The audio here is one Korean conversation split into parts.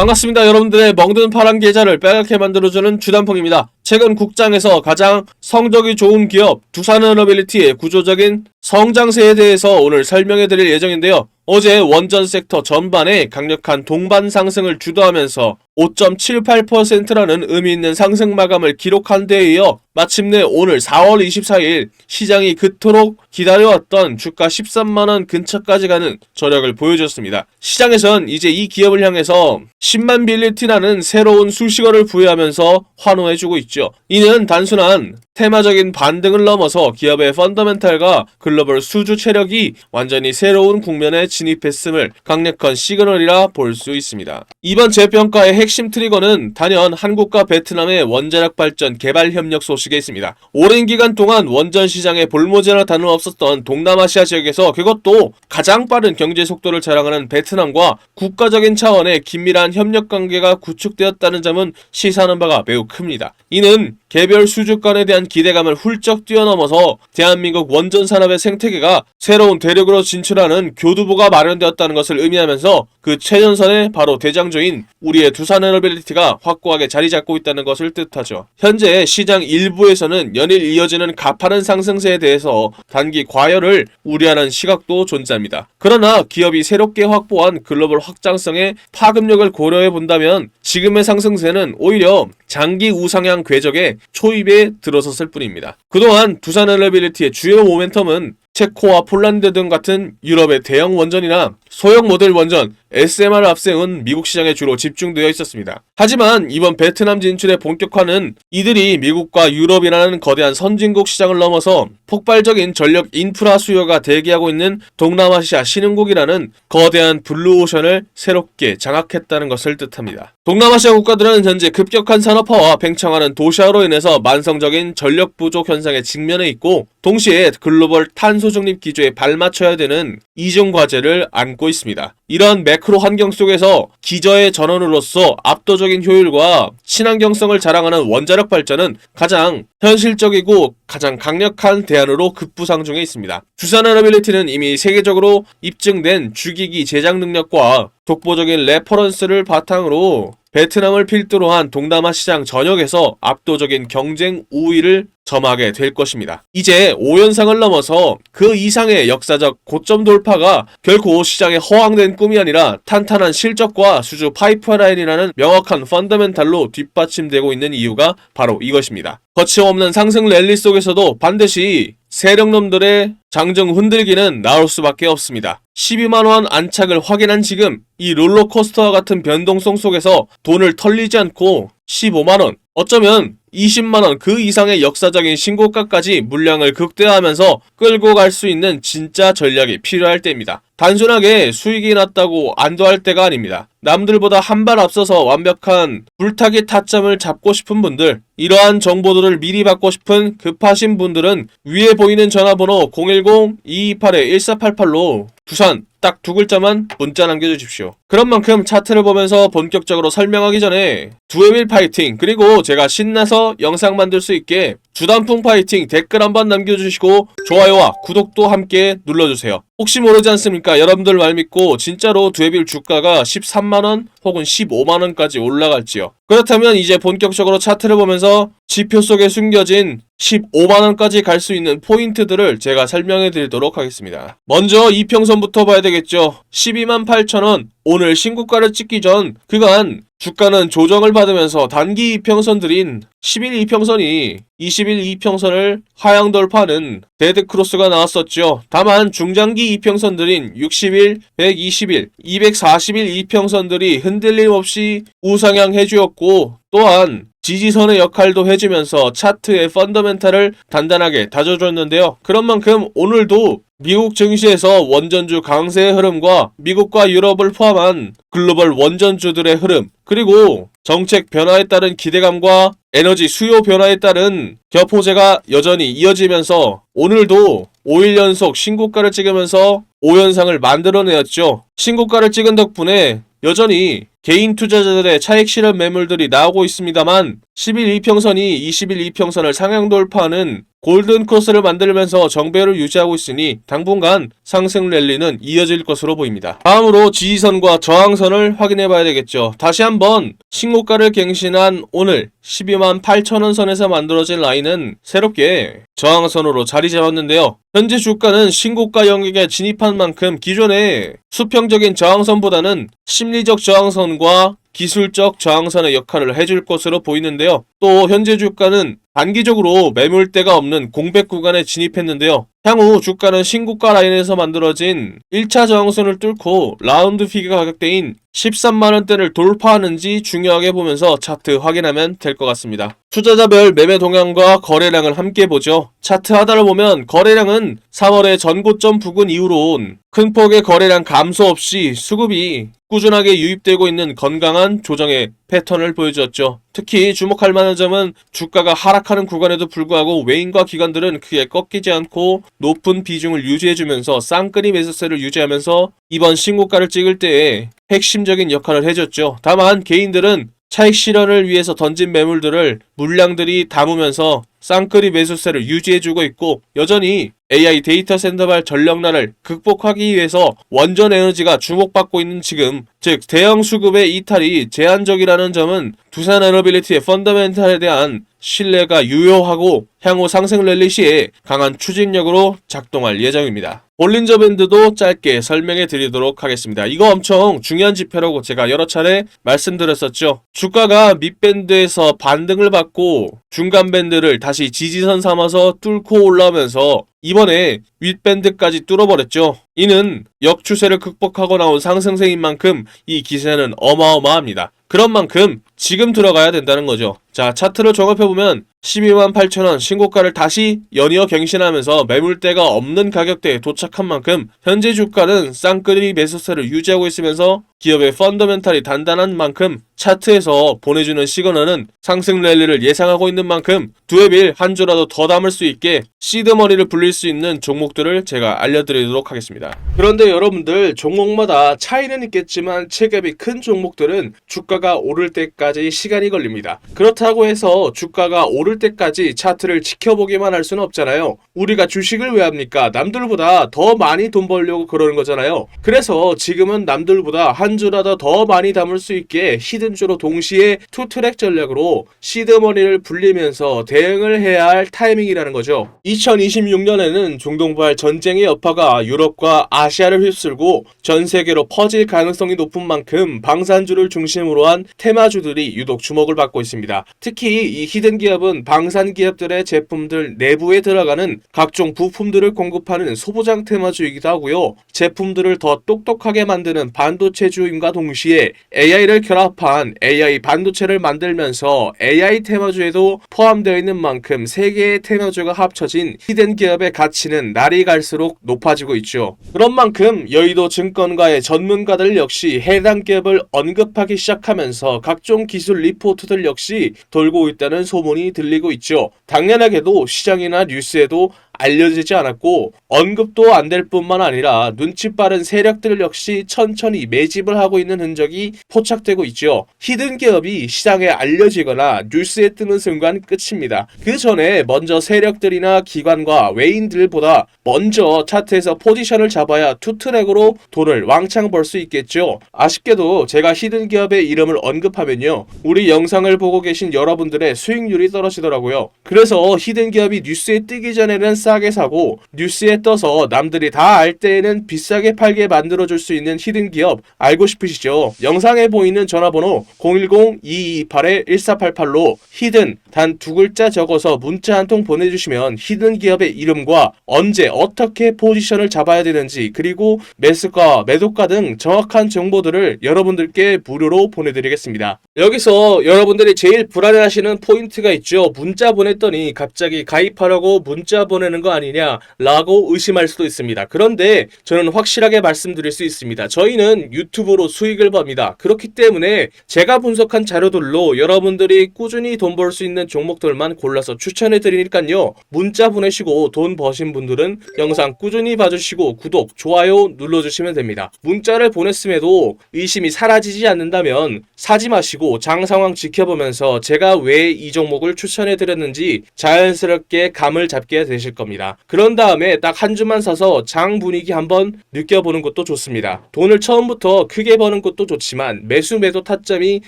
반갑습니다. 여러분들의 멍든 파란 계좌를 빨갛게 만들어주는 주단풍입니다. 최근 국장에서 가장 성적이 좋은 기업 두산에너빌리티의 구조적인 성장세에 대해서 오늘 설명해 드릴 예정인데요. 어제 원전 섹터 전반에 강력한 동반 상승을 주도하면서 5.78%라는 의미 있는 상승 마감을 기록한 데에 이어 마침내 오늘 4월 24일 시장이 그토록 기다려왔던 주가 13만원 근처까지 가는 저력을 보여줬습니다. 시장에선 이제 이 기업을 향해서 10만 빌리티라는 새로운 수식어를 부여하면서 환호해주고 있죠. 이는 단순한 테마적인 반등을 넘어서 기업의 펀더멘탈과 글로벌 수주 체력이 완전히 새로운 국면에 진입했음을 강력한 시그널이라 볼 수 있습니다. 이번 재평가의 핵심 트리거는 단연 한국과 베트남의 원자력 발전 개발 협력 소식에 있습니다. 오랜 기간 동안 원전 시장에 볼모자라 다름없었던 동남아시아 지역에서 그것도 가장 빠른 경제 속도를 자랑하는 베트남과 국가적인 차원의 긴밀한 협력 관계가 구축되었다는 점은 시사하는 바가 매우 큽니다. 이는 개별 수주권에 대한 기대감을 훌쩍 뛰어넘어서 대한민국 원전 산업의 생태계가 새로운 대륙으로 진출하는 교두보가 마련되었다는 것을 의미하면서 그 최전선에 바로 대장조인 우리의 두산에너빌리티가 확고하게 자리 잡고 있다는 것을 뜻하죠. 현재 시장 일부에서는 연일 이어지는 가파른 상승세에 대해서 단기 과열을 우려하는 시각도 존재합니다. 그러나 기업이 새롭게 확보한 글로벌 확장성의 파급력을 고려해 본다면 지금의 상승세는 오히려 장기 우상향 궤적의 초입에 들어섰을 뿐입니다. 그동안 두산에너빌리티의 주요 모멘텀은 체코와 폴란드 등 같은 유럽의 대형 원전이나 소형 모델 원전, SMR을 앞세운 미국 시장에 주로 집중되어 있었습니다. 하지만 이번 베트남 진출의 본격화는 이들이 미국과 유럽이라는 거대한 선진국 시장을 넘어서 폭발적인 전력 인프라 수요가 대기하고 있는 동남아시아 신흥국이라는 거대한 블루오션을 새롭게 장악했다는 것을 뜻합니다. 동남아시아 국가들은 현재 급격한 산업화와 팽창하는 도시화로 인해서 만성적인 전력 부족 현상에 직면해 있고 동시에 글로벌 탄소 중립 기조에 발맞춰야 되는 이중 과제를 안고 있습니다. 이런 매크로 환경 속에서 기저의 전원으로서 압도적인 효율과 친환경성을 자랑하는 원자력 발전은 가장 현실적이고 가장 강력한 대안으로 급부상 중에 있습니다. 두산에너빌리티는 이미 세계적으로 입증된 주기기 제작 능력과 독보적인 레퍼런스를 바탕으로 베트남을 필두로 한 동남아 시장 전역에서 압도적인 경쟁 우위를 점하게 될 것입니다. 이제 5연상을 넘어서 그 이상의 역사적 고점 돌파가 결코 시장에 허황된 꿈이 아니라 탄탄한 실적과 수주 파이프라인이라는 명확한 펀더멘탈로 뒷받침되고 있는 이유가 바로 이것입니다. 거침없는 상승 랠리 속에서도 반드시 세력놈들의 장중 흔들기는 나올 수밖에 없습니다. 12만원 안착을 확인한 지금 이 롤러코스터와 같은 변동성 속에서 돈을 털리지 않고 15만원, 어쩌면 20만원 그 이상의 역사적인 신고가까지 물량을 극대화하면서 끌고 갈 수 있는 진짜 전략이 필요할 때입니다. 단순하게 수익이 났다고 안도할 때가 아닙니다. 남들보다 한 발 앞서서 완벽한 불타기 타점을 잡고 싶은 분들, 이러한 정보들을 미리 받고 싶은 급하신 분들은 위에 보이는 전화번호 010-228-1488로 두산 딱 두 글자만 문자 남겨주십시오. 그런 만큼 차트를 보면서 본격적으로 설명하기 전에 두에밀 파이팅, 그리고 제가 신나서 영상 만들 수 있게 주단풍 파이팅 댓글 한번 남겨주시고 좋아요와 구독도 함께 눌러주세요. 혹시 모르지 않습니까? 여러분들 말 믿고 진짜로 두에밀 주가가 13만원 혹은 15만원까지 올라갈지요. 그렇다면 이제 본격적으로 차트를 보면서 지표 속에 숨겨진 15만원까지 갈 수 있는 포인트들을 제가 설명해 드리도록 하겠습니다. 먼저 이평선부터 봐야 되겠죠. 12만 8천원, 오늘 신고가를 찍기 전 그간 주가는 조정을 받으면서 단기 이평선들인 10일 이평선이 20일 이평선을 하향 돌파하는 데드크로스가 나왔었죠. 다만 중장기 이평선들인 60일, 120일, 240일 이평선들이 흔들림 없이 우상향 해주었고 또한 지지선의 역할도 해주면서 차트의 펀더멘탈을 단단하게 다져줬는데요. 그런 만큼 오늘도 미국 증시에서 원전주 강세의 흐름과 미국과 유럽을 포함한 글로벌 원전주들의 흐름, 그리고 정책 변화에 따른 기대감과 에너지 수요 변화에 따른 격포제가 여전히 이어지면서 오늘도 5일 연속 신고가를 찍으면서 5연상을 만들어내었죠. 신고가를 찍은 덕분에 여전히 개인 투자자들의 차익 실현 매물들이 나오고 있습니다만 10일 이평선이 20일 이평선을 상향 돌파하는 골든 크로스를 만들면서 정배를 유지하고 있으니 당분간 상승 랠리는 이어질 것으로 보입니다. 다음으로 지지선과 저항선을 확인해 봐야 되겠죠. 다시 한번 신고가를 갱신한 오늘 128,000원 선에서 만들어진 라인은 새롭게 저항선으로 자리 잡았는데요. 현재 주가는 신고가 영역에 진입한 만큼 기존의 수평적인 저항선보다는 심리적 저항선과 기술적 저항선의 역할을 해줄 것으로 보이는데요. 또 현재 주가는 단기적으로 매물대가 없는 공백 구간에 진입했는데요. 향후 주가는 신고가 라인에서 만들어진 1차 저항선을 뚫고 라운드 피겨 가격대인 13만원대를 돌파하는지 중요하게 보면서 차트 확인하면 될 것 같습니다. 투자자별 매매 동향과 거래량을 함께 보죠. 차트 하단을 보면 거래량은 3월의 전고점 부근 이후로 온 큰 폭의 거래량 감소 없이 수급이 꾸준하게 유입되고 있는 건강한 조정의 패턴을 보여주었죠. 특히 주목할 만한 점은 주가가 하락하는 구간에도 불구하고 외인과 기관들은 크게 꺾이지 않고 높은 비중을 유지해주면서 쌍끌이 매수세를 유지하면서 이번 신고가를 찍을 때에 핵심적인 역할을 해줬죠. 다만 개인들은 차익 실현을 위해서 던진 매물들을 물량들이 담으면서 쌍끌이 매수세를 유지해주고 있고 여전히 AI 데이터 센터발 전력난을 극복하기 위해서 원전 에너지가 주목받고 있는 지금, 즉 대형 수급의 이탈이 제한적이라는 점은 두산에너빌리티의 펀더멘탈에 대한 신뢰가 유효하고 향후 상승 랠리 시에 강한 추진력으로 작동할 예정입니다. 볼린저 밴드도 짧게 설명해 드리도록 하겠습니다. 이거 엄청 중요한 지표라고 제가 여러 차례 말씀드렸었죠. 주가가 밑밴드에서 반등을 받고 중간 밴드를 다시 지지선 삼아서 뚫고 올라오면서 이번에 윗밴드까지 뚫어버렸죠. 이는 역추세를 극복하고 나온 상승세인 만큼 이 기세는 어마어마합니다. 그런 만큼 지금 들어가야 된다는 거죠. 자, 차트를 종합해보면 128,000원 신고가를 다시 연이어 갱신하면서 매물대가 없는 가격대에 도착한 만큼 현재 주가는 쌍끌이 매수세를 유지하고 있으면서 기업의 펀더멘탈이 단단한 만큼 차트에서 보내주는 시그널은 상승 랠리를 예상하고 있는 만큼 두에 빌 한 주라도 더 담을 수 있게 시드머니를 불릴 수 있는 종목들을 제가 알려드리도록 하겠습니다. 그런데 여러분들 종목마다 차이는 있겠지만 체급이 큰 종목들은 주가가 오를 때까지 시간이 걸립니다. 그렇다고 해서 주가가 오를 때까지 차트를 지켜보기만 할 수는 없잖아요. 우리가 주식을 왜 합니까? 남들보다 더 많이 돈 벌려고 그러는 거잖아요. 그래서 지금은 남들보다 한 주라도 더 많이 담을 수 있게 히든주로 동시에 투트랙 전략으로 시드머니를 불리면서 대응을 해야 할 타이밍이라는 거죠. 2026년에는 중동발 전쟁의 여파가 유럽과 아시아를 휩쓸고 전 세계로 퍼질 가능성이 높은 만큼 방산주를 중심으로 한 테마주들이 유독 주목을 받고 있습니다. 특히 이 히든 기업은 방산 기업들의 제품들 내부에 들어가는 각종 부품들을 공급하는 소부장 테마주이기도 하고요. 제품들을 더 똑똑하게 만드는 반도체주임과 동시에 AI를 결합한 AI 반도체를 만들면서 AI 테마주에도 포함되어 있는 만큼 세 개의 테마주가 합쳐진 히든 기업의 가치는 날이 갈수록 높아지고 있죠. 그런 만큼 여의도 증권가의 전문가들 역시 해당 기업을 언급하기 시작하면서 각종 기술 리포트들 역시 돌고 있다는 소문이 들리고 있죠. 당연하게도 시장이나 뉴스에도 알려지지 않았고 언급도 안 될 뿐만 아니라 눈치 빠른 세력들 역시 천천히 매집을 하고 있는 흔적이 포착되고 있죠. 히든 기업이 시장에 알려지거나 뉴스에 뜨는 순간 끝입니다. 그 전에 먼저 세력들이나 기관과 외인들보다 먼저 차트에서 포지션을 잡아야 투트랙으로 돈을 왕창 벌 수 있겠죠. 아쉽게도 제가 히든 기업의 이름을 언급하면요, 우리 영상을 보고 계신 여러분들의 수익률이 떨어지더라고요. 그래서 히든 기업이 뉴스에 뜨기 전에는 싸게 사고 뉴스에 떠서 남들이 다 알 때에는 비싸게 팔게 만들어줄 수 있는 히든 기업 알고 싶으시죠? 영상에 보이는 전화번호 010-2228-1488로 히든 단 두 글자 적어서 문자 한 통 보내주시면 히든 기업의 이름과 언제 어떻게 포지션을 잡아야 되는지 그리고 매수가 매도가 등 정확한 정보들을 여러분들께 무료로 보내드리겠습니다. 여기서 여러분들이 제일 불안해하시는 포인트가 있죠. 문자 보냈더니 갑자기 가입하라고 문자 보내는 하는 거 아니냐라고 의심할 수도 있습니다. 그런데 저는 확실하게 말씀드릴 수 있습니다. 저희는 유튜브로 수익을 법니다. 그렇기 때문에 제가 분석한 자료들로 여러분들이 꾸준히 돈 벌 수 있는 종목들만 골라서 추천해 드리니까요. 문자 보내시고 돈 버신 분들은 영상 꾸준히 봐주시고 구독, 좋아요 눌러주시면 됩니다. 문자를 보냈음에도 의심이 사라지지 않는다면 사지 마시고 장 상황 지켜보면서 제가 왜 이 종목을 추천해 드렸는지 자연스럽게 감을 잡게 되실 겁니다. 그런 다음에 딱 한 주만 사서 장 분위기 한번 느껴보는 것도 좋습니다. 돈을 처음부터 크게 버는 것도 좋지만 매수 매도 타점이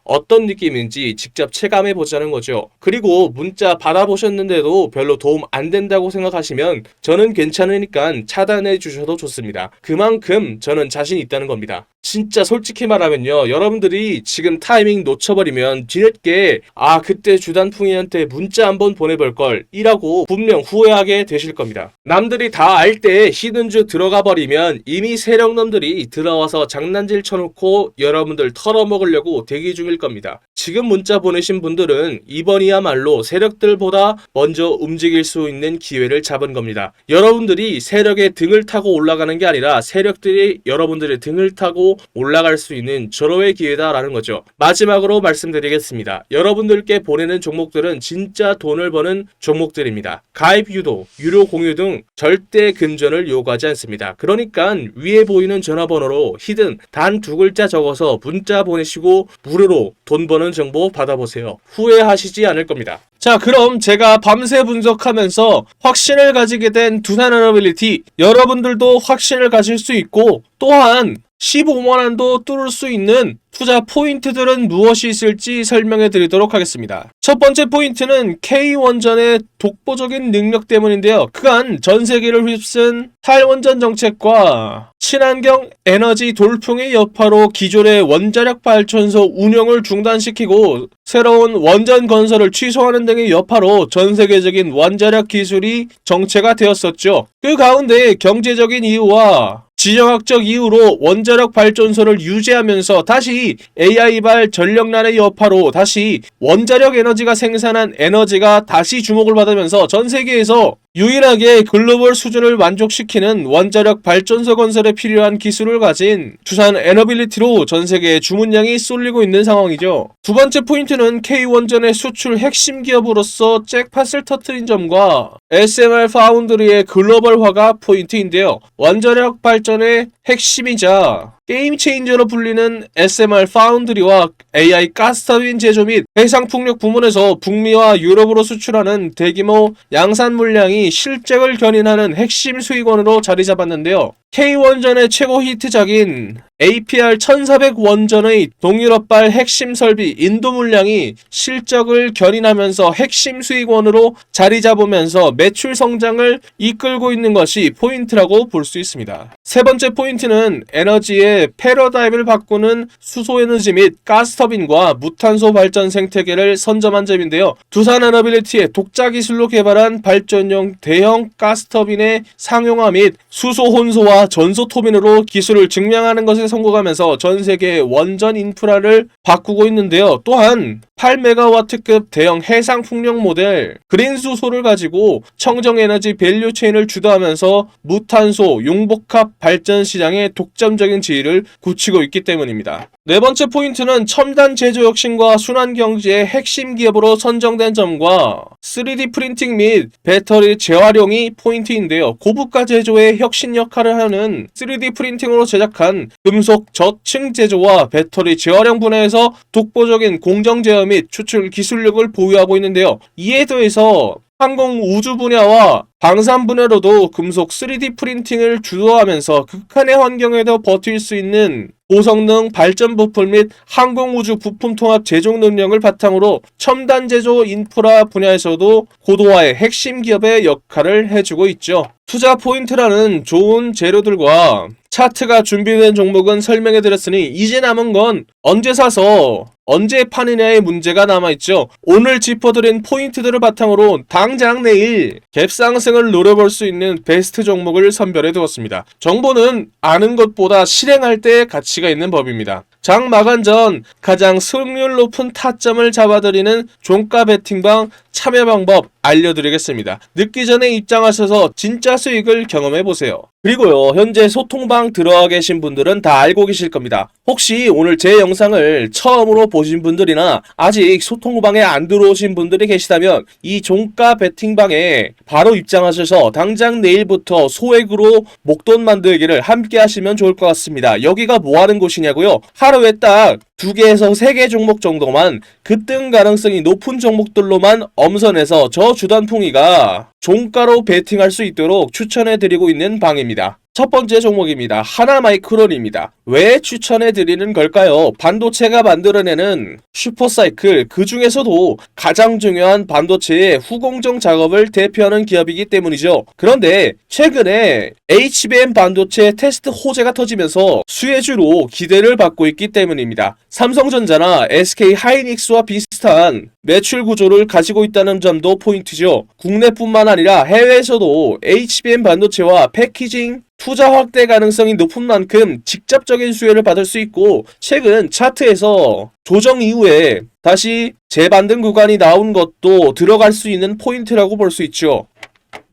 어떤 느낌인지 직접 체감해 보자는 거죠. 그리고 문자 받아보셨는데도 별로 도움 안 된다고 생각하시면 저는 괜찮으니까 차단해 주셔도 좋습니다. 그만큼 저는 자신 있다는 겁니다. 진짜 솔직히 말하면요, 여러분들이 지금 타이밍 놓쳐버리면 뒤늦게 그때 주단풍이한테 문자 한번 보내볼걸 이라고 분명 후회하게 되실 겁니다. 남들이 다 알 때 히든주 들어가 버리면 이미 세력놈들이 들어와서 장난질 쳐놓고 여러분들 털어먹으려고 대기 중일 겁니다. 지금 문자 보내신 분들은 이번이야말로 세력들보다 먼저 움직일 수 있는 기회를 잡은 겁니다. 여러분들이 세력의 등을 타고 올라가는 게 아니라 세력들이 여러분들의 등을 타고 올라갈 수 있는 절호의 기회다라는 거죠. 마지막으로 말씀드리겠습니다. 여러분들께 보내는 종목들은 진짜 돈을 버는 종목들입니다. 가입 유도, 유료 공유 등 절대 금전을 요구하지 않습니다. 그러니까 위에 보이는 전화번호로 히든 단 2글자 적어서 문자 보내시고 무료로 돈 버는 정보 받아보세요. 후회하시지 않을 겁니다. 자, 그럼 제가 밤새 분석하면서 확신을 가지게 된 두산에너빌리티, 여러분들도 확신을 가질 수 있고 또한 15만원도 뚫을 수 있는 투자 포인트들은 무엇이 있을지 설명해 드리도록 하겠습니다. 첫 번째 포인트는 K원전의 독보적인 능력 때문인데요. 그간 전 세계를 휩쓴 탈원전 정책과 친환경 에너지 돌풍의 여파로 기존의 원자력 발전소 운영을 중단시키고 새로운 원전 건설을 취소하는 등의 여파로 전 세계적인 원자력 기술이 정체가 되었었죠. 그 가운데 경제적인 이유와 지정학적 이유로 원자력 발전소를 유지하면서 다시 AI발 전력난의 여파로 다시 원자력 에너지가 생산한 에너지가 다시 주목을 받으면서 전 세계에서 유일하게 글로벌 수준을 만족시키는 원자력 발전소 건설에 필요한 기술을 가진 두산에너빌리티로 전 세계에 주문량이 쏠리고 있는 상황이죠. 두 번째 포인트는 K원전의 수출 핵심 기업으로서 잭팟을 터뜨린 점과 SMR 파운드리의 글로벌화가 포인트인데요. 원자력 발전의 핵심이자 게임 체인저로 불리는 SMR 파운드리와 AI 가스터빈 제조 및 해상풍력 부문에서 북미와 유럽으로 수출하는 대규모 양산 물량이 실적을 견인하는 핵심 수익원으로 자리 잡았는데요. K원전의 최고 히트작인 APR 1400 원전의 동유럽발 핵심 설비 인도 물량이 실적을 견인하면서 핵심 수익원으로 자리 잡으면서 매출 성장을 이끌고 있는 것이 포인트라고 볼 수 있습니다. 세 번째 포인트는 에너지의 패러다임을 바꾸는 수소에너지 및 가스터빈과 무탄소 발전 생태계를 선점한 점인데요. 두산에너빌리티의 독자 기술로 개발한 발전용 대형 가스터빈의 상용화 및 수소 혼소와 전소 토빈으로 기술을 증명하는 것에 성공하면서 전 세계 원전 인프라를 바꾸고 있는데요. 또한 8메가와트급 대형 해상 풍력 모델 그린수소를 가지고 청정에너지 밸류체인을 주도하면서 무탄소 용복합 발전 시장의 독점적인 지위를 굳히고 있기 때문입니다. 네 번째 포인트는 첨단 제조 혁신과 순환 경제의 핵심 기업으로 선정된 점과 3D 프린팅 및 배터리 재활용이 포인트인데요. 고부가 제조의 혁신 역할을 하는 3D 프린팅으로 제작한 금속 저층 제조와 배터리 재활용 분야에서 독보적인 공정 제어 및 추출 기술력을 보유하고 있는데요. 이에 더해서 항공 우주 분야와 방산 분야로도 금속 3D 프린팅을 주도하면서 극한의 환경에도 버틸 수 있는 고성능 발전 부품 및 항공우주 부품 통합 제조 능력을 바탕으로 첨단 제조 인프라 분야에서도 고도화의 핵심 기업의 역할을 해주고 있죠. 투자 포인트라는 좋은 재료들과 차트가 준비된 종목은 설명해드렸으니 이제 남은 건 언제 사서 언제 파느냐의 문제가 남아있죠. 오늘 짚어드린 포인트들을 바탕으로 당장 내일 갭상승을 노려볼 수 있는 베스트 종목을 선별해두었습니다. 정보는 아는 것보다 실행할 때 가치가 있는 법입니다. 장 마감 전 가장 승률 높은 타점을 잡아드리는 종가 베팅방 참여 방법 알려드리겠습니다. 늦기 전에 입장하셔서 진짜 수익을 경험해보세요. 그리고요, 현재 소통방 들어와 계신 분들은 다 알고 계실 겁니다. 혹시 오늘 제 영상을 처음으로 보신 분들이나 아직 소통방에 안 들어오신 분들이 계시다면 이 종가 베팅방에 바로 입장하셔서 당장 내일부터 소액으로 목돈 만들기를 함께 하시면 좋을 것 같습니다. 여기가 뭐 하는 곳이냐고요? 하루에 딱 2개에서 3개 종목 정도만 급등 가능성이 높은 종목들로만 엄선해서 저 주단풍이가 종가로 베팅할 수 있도록 추천해드리고 있는 방입니다. 첫 번째 종목입니다. 하나마이크론입니다. 왜 추천해드리는 걸까요? 반도체가 만들어내는 슈퍼사이클, 그 중에서도 가장 중요한 반도체의 후공정 작업을 대표하는 기업이기 때문이죠. 그런데 최근에 HBM 반도체 테스트 호재가 터지면서 수혜주로 기대를 받고 있기 때문입니다. 삼성전자나 SK하이닉스와 비슷한 매출 구조를 가지고 있다는 점도 포인트죠. 국내뿐만 아니라 해외에서도 HBM 반도체와 패키징 투자 확대 가능성이 높은 만큼 직접적인 수혜를 받을 수 있고, 최근 차트에서 조정 이후에 다시 재반등 구간이 나온 것도 들어갈 수 있는 포인트라고 볼 수 있죠.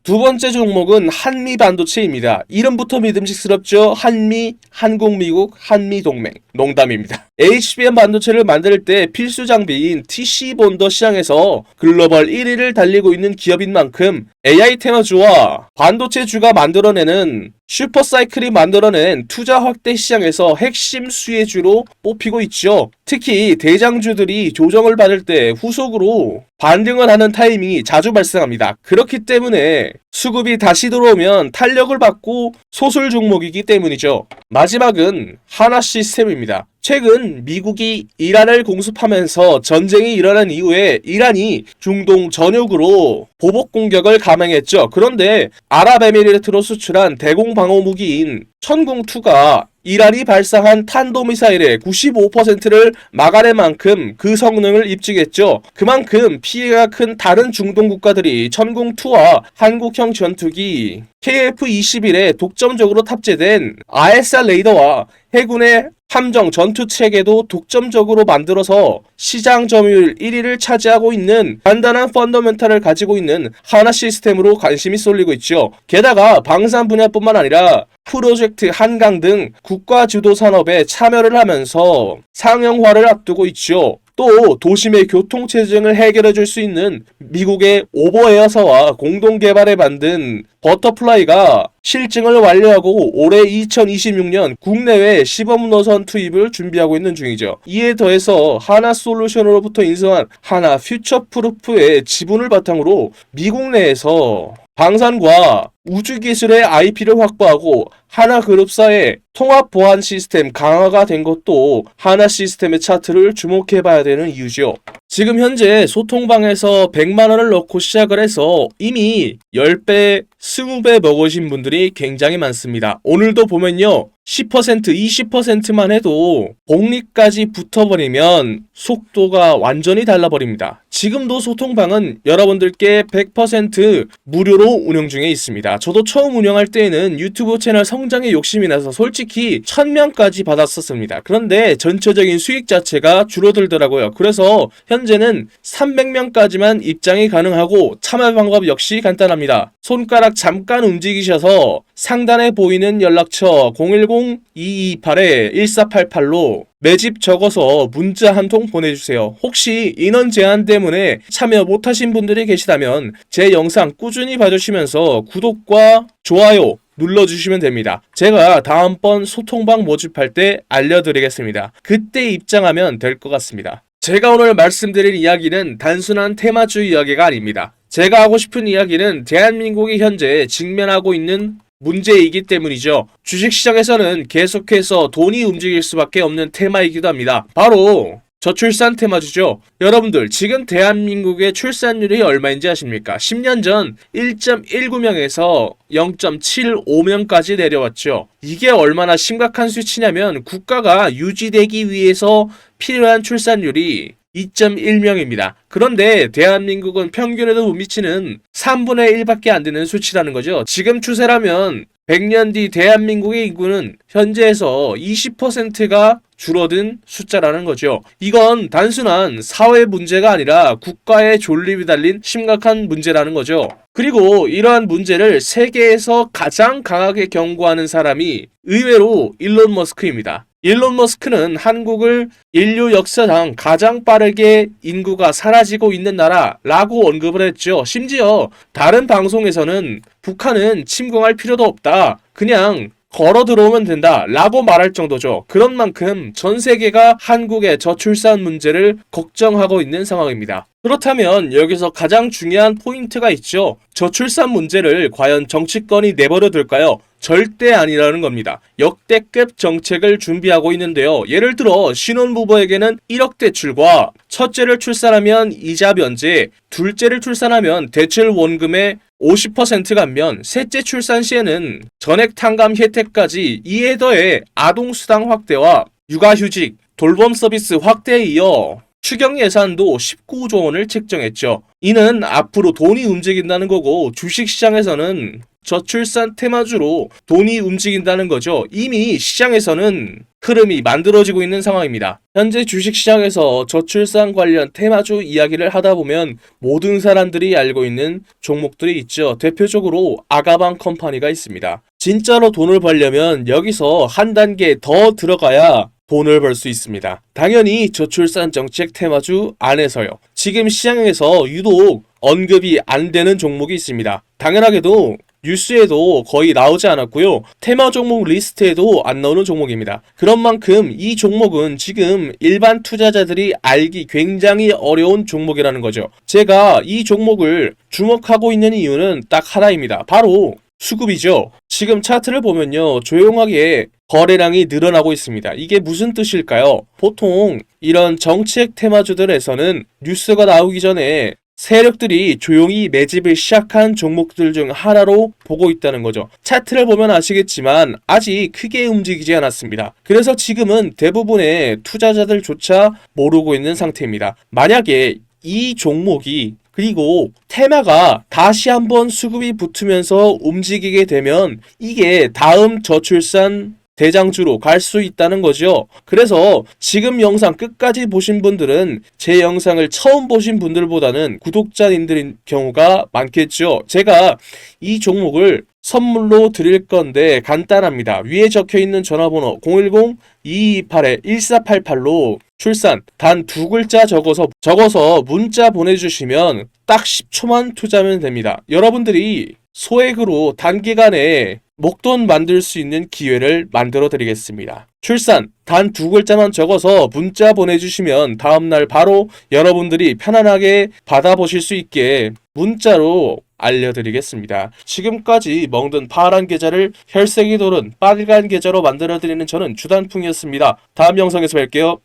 두 번째 종목은 한미반도체입니다. 이름부터 믿음직스럽죠? 한미, 한국-미국, 한미동맹. 농담입니다. HBM 반도체를 만들 때 필수 장비인 TC 본더 시장에서 글로벌 1위를 달리고 있는 기업인 만큼 AI 테마주와 반도체주가 만들어내는 슈퍼사이클이 만들어낸 투자 확대 시장에서 핵심 수혜주로 뽑히고 있죠. 특히 대장주들이 조정을 받을 때 후속으로 반등을 하는 타이밍이 자주 발생합니다. 그렇기 때문에 수급이 다시 들어오면 탄력을 받고 소술 종목이기 때문이죠. 마지막은 하나시스템입니다. 최근 미국이 이란을 공습하면서 전쟁이 일어난 이후에 이란이 중동 전역으로 보복 공격을 감행했죠. 그런데 아랍에미리트로 수출한 대공 방어 무기인 천궁2가 이란이 발사한 탄도미사일의 95%를 막아낼 만큼 그 성능을 입증했죠. 그만큼 피해가 큰 다른 중동 국가들이 천궁2와 한국형 전투기 KF-21에 독점적으로 탑재된 ISR 레이더와 해군의 함정 전투 체계도 독점적으로 만들어서 시장 점유율 1위를 차지하고 있는 간단한 펀더멘탈을 가지고 있는 하나 시스템으로 관심이 쏠리고 있죠. 게다가 방산 분야뿐만 아니라 프로젝트 한강 등 국가 주도 산업에 참여를 하면서 상용화를 앞두고 있죠. 또 도심의 교통체증을 해결해 줄 수 있는 미국의 오버에어사와 공동 개발해 만든 버터플라이가 실증을 완료하고 올해 2026년 국내외 시범 노선 투입을 준비하고 있는 중이죠. 이에 더해서 하나솔루션으로부터 인수한 하나 퓨처프루프의 지분을 바탕으로 미국 내에서 방산과 우주기술의 IP를 확보하고 하나그룹사의 통합 보안 시스템 강화가 된 것도 하나 시스템의 차트를 주목해봐야 되는 이유죠. 지금 현재 소통방에서 100만원을 넣고 시작을 해서 이미 10배, 20배 먹으신 분들이 굉장히 많습니다. 오늘도 보면요, 10%, 20%만 해도 복리까지 붙어버리면 속도가 완전히 달라버립니다. 지금도 소통방은 여러분들께 100% 무료로 운영 중에 있습니다. 저도 처음 운영할 때에는 유튜브 채널 성장에 욕심이 나서 솔직히 1000명까지 받았었습니다. 그런데 전체적인 수익 자체가 줄어들더라고요. 그래서 현재는 300명까지만 입장이 가능하고 참여 방법 역시 간단합니다. 손가락 잠깐 움직이셔서 상단에 보이는 연락처 010-2228-1488로 매집 적어서 문자 한 통 보내주세요. 혹시 인원 제한 때문에 참여 못하신 분들이 계시다면 제 영상 꾸준히 봐주시면서 구독과 좋아요 눌러주시면 됩니다. 제가 다음번 소통방 모집할 때 알려드리겠습니다. 그때 입장하면 될 것 같습니다. 제가 오늘 말씀드릴 이야기는 단순한 테마주 이야기가 아닙니다. 제가 하고 싶은 이야기는 대한민국이 현재 직면하고 있는 문제이기 때문이죠. 주식시장에서는 계속해서 돈이 움직일 수밖에 없는 테마이기도 합니다. 바로 저출산 테마주죠. 여러분들 지금 대한민국의 출산율이 얼마인지 아십니까? 10년 전 1.19명에서 0.75명까지 내려왔죠. 이게 얼마나 심각한 수치냐면 국가가 유지되기 위해서 필요한 출산율이 2.1명입니다. 그런데 대한민국은 평균에도 못 미치는 3분의 1밖에 안 되는 수치라는 거죠. 지금 추세라면 100년 뒤 대한민국의 인구는 현재에서 20%가 줄어든 숫자라는 거죠. 이건 단순한 사회 문제가 아니라 국가의 존립이 달린 심각한 문제라는 거죠. 그리고 이러한 문제를 세계에서 가장 강하게 경고하는 사람이 의외로 일론 머스크입니다. 일론 머스크는 한국을 인류 역사상 가장 빠르게 인구가 사라지고 있는 나라라고 언급을 했죠. 심지어 다른 방송에서는 북한은 침공할 필요도 없다. 그냥 걸어 들어오면 된다 라고 말할 정도죠. 그런 만큼 전 세계가 한국의 저출산 문제를 걱정하고 있는 상황입니다. 그렇다면 여기서 가장 중요한 포인트가 있죠. 저출산 문제를 과연 정치권이 내버려 둘까요? 절대 아니라는 겁니다. 역대급 정책을 준비하고 있는데요. 예를 들어 신혼부부에게는 1억 대출과 첫째를 출산하면 이자 면제, 둘째를 출산하면 대출 원금의 50% 감면, 셋째 출산 시에는 전액 탕감 혜택까지, 이에 더해 아동수당 확대와 육아휴직, 돌봄 서비스 확대에 이어 추경 예산도 19조 원을 책정했죠. 이는 앞으로 돈이 움직인다는 거고 주식시장에서는 저출산 테마주로 돈이 움직인다는 거죠. 이미 시장에서는 흐름이 만들어지고 있는 상황입니다. 현재 주식시장에서 저출산 관련 테마주 이야기를 하다 보면 모든 사람들이 알고 있는 종목들이 있죠. 대표적으로 아가방 컴퍼니가 있습니다. 진짜로 돈을 벌려면 여기서 한 단계 더 들어가야 돈을 벌 수 있습니다. 당연히 저출산 정책 테마주 안에서요. 지금 시장에서 유독 언급이 안 되는 종목이 있습니다. 당연하게도 뉴스에도 거의 나오지 않았고요. 테마 종목 리스트에도 안 나오는 종목입니다. 그런 만큼 이 종목은 지금 일반 투자자들이 알기 굉장히 어려운 종목이라는 거죠. 제가 이 종목을 주목하고 있는 이유는 딱 하나입니다. 바로 수급이죠. 지금 차트를 보면요. 조용하게 거래량이 늘어나고 있습니다. 이게 무슨 뜻일까요? 보통 이런 정책 테마주들에서는 뉴스가 나오기 전에 세력들이 조용히 매집을 시작한 종목들 중 하나로 보고 있다는 거죠. 차트를 보면 아시겠지만 아직 크게 움직이지 않았습니다. 그래서 지금은 대부분의 투자자들조차 모르고 있는 상태입니다. 만약에 이 종목이 그리고 테마가 다시 한번 수급이 붙으면서 움직이게 되면 이게 다음 저출산 대장주로 갈 수 있다는 거죠. 그래서 지금 영상 끝까지 보신 분들은 제 영상을 처음 보신 분들보다는 구독자님들인 경우가 많겠죠. 제가 이 종목을 선물로 드릴 건데 간단합니다. 위에 적혀있는 전화번호 010-2228-1488로 출산 단 2글자 적어서 문자 보내주시면 딱 10초만 투자하면 됩니다. 여러분들이 소액으로 단기간에 목돈 만들 수 있는 기회를 만들어 드리겠습니다. 출산 단 2글자만 적어서 문자 보내주시면 다음날 바로 여러분들이 편안하게 받아보실 수 있게 문자로 알려드리겠습니다. 지금까지 먹는 파란 계좌를 혈색이 도는 빨간 계좌로 만들어드리는 저는 주단풍이었습니다. 다음 영상에서 뵐게요.